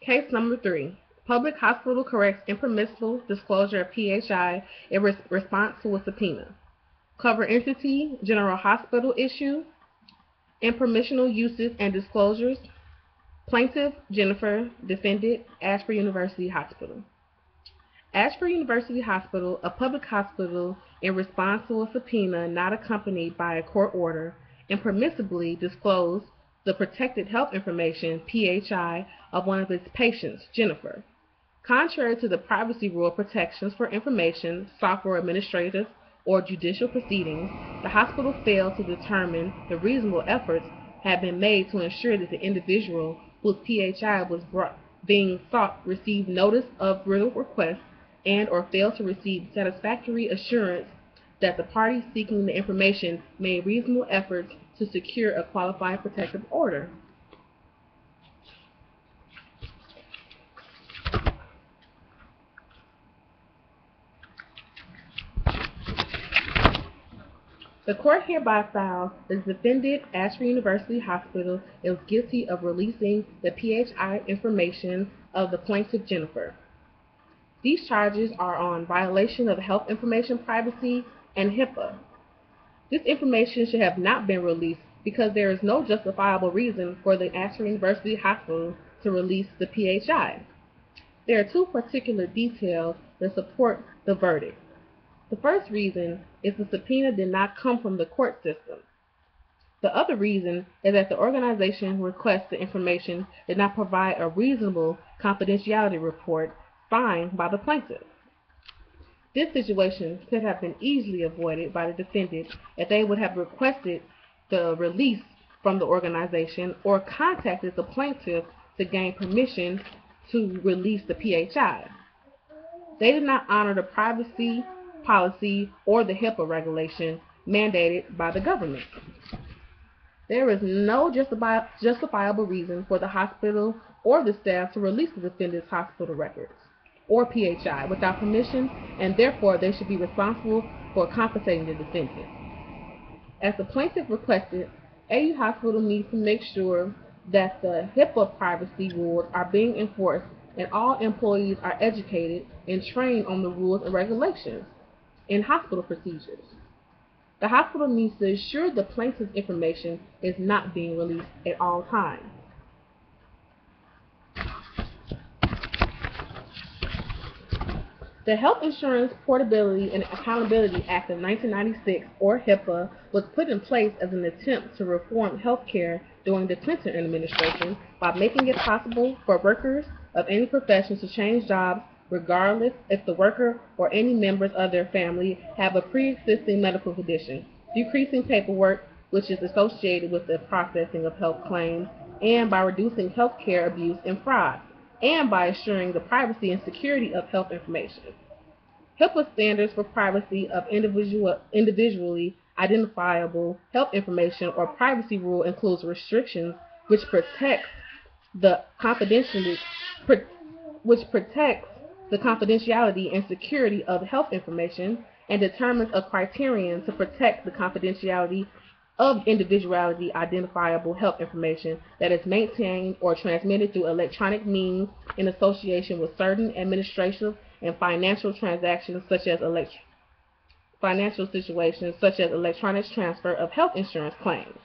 Case number 3. Public hospital corrects impermissible disclosure of PHI in response to a subpoena. Cover entity, General Hospital issue. Impermissible uses and disclosures. Plaintiff, Jennifer. Defendant, Ashford University Hospital. Ashford University Hospital, a public hospital, in response to a subpoena not accompanied by a court order, impermissibly disclosed the protected health information, PHI, of one of its patients, Jennifer. Contrary to the privacy rule protections for information sought for administrative or judicial proceedings, the hospital failed to determine the reasonable efforts had been made to ensure that the individual whose PHI was being sought received notice of real request and or failed to receive satisfactory assurance that the party seeking the information made reasonable efforts to secure a qualified protective order. The court hereby finds the defendant, Ashford University Hospital, is guilty of releasing the PHI information of the plaintiff, Jennifer. These charges are on violation of health information privacy and HIPAA. This information should have not been released because there is no justifiable reason for the Ashford University Hospital to release the PHI. There are two particular details that support the verdict. The first reason is the subpoena did not come from the court system. The other reason is that the organization requested information did not provide a reasonable confidentiality report signed by the plaintiff. This situation could have been easily avoided by the defendant if they would have requested the release from the organization or contacted the plaintiff to gain permission to release the PHI. They did not honor the privacy policy or the HIPAA regulation mandated by the government. There is no justifiable reason for the hospital or the staff to release the defendant's hospital records or PHI without permission, and therefore they should be responsible for compensating the defendant. As the plaintiff requested, AU Hospital needs to make sure that the HIPAA privacy rules are being enforced and all employees are educated and trained on the rules and regulations in hospital procedures. The hospital needs to ensure the plaintiff's information is not being released at all times. The Health Insurance Portability and Accountability Act of 1996, or HIPAA, was put in place as an attempt to reform health care during the Clinton administration by making it possible for workers of any profession to change jobs regardless if the worker or any members of their family have a pre-existing medical condition, decreasing paperwork which is associated with the processing of health claims, and by reducing health care abuse and fraud, and by assuring the privacy and security of health information. HIPAA standards for privacy of individually identifiable health information or privacy rule includes restrictions which protects the confidentiality and security of health information and determines a criterion to protect the confidentiality of individually identifiable health information that is maintained or transmitted through electronic means in association with certain administrative and financial transactions such as financial situations such as electronic transfer of health insurance claims.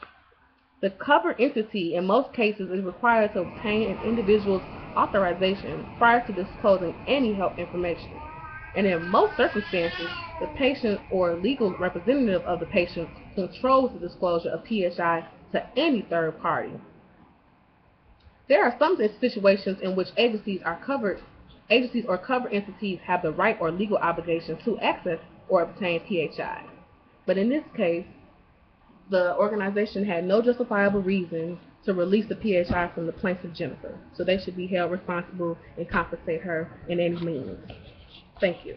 The covered entity in most cases is required to obtain an individual's authorization prior to disclosing any health information, and in most circumstances, the patient or legal representative of the patient controls the disclosure of PHI to any third party. There are some situations in which agencies or covered entities have the right or legal obligation to access or obtain PHI. But in this case, the organization had no justifiable reason to release the PHI from the plaintiff, Jennifer, so they should be held responsible and compensate her in any means. Thank you.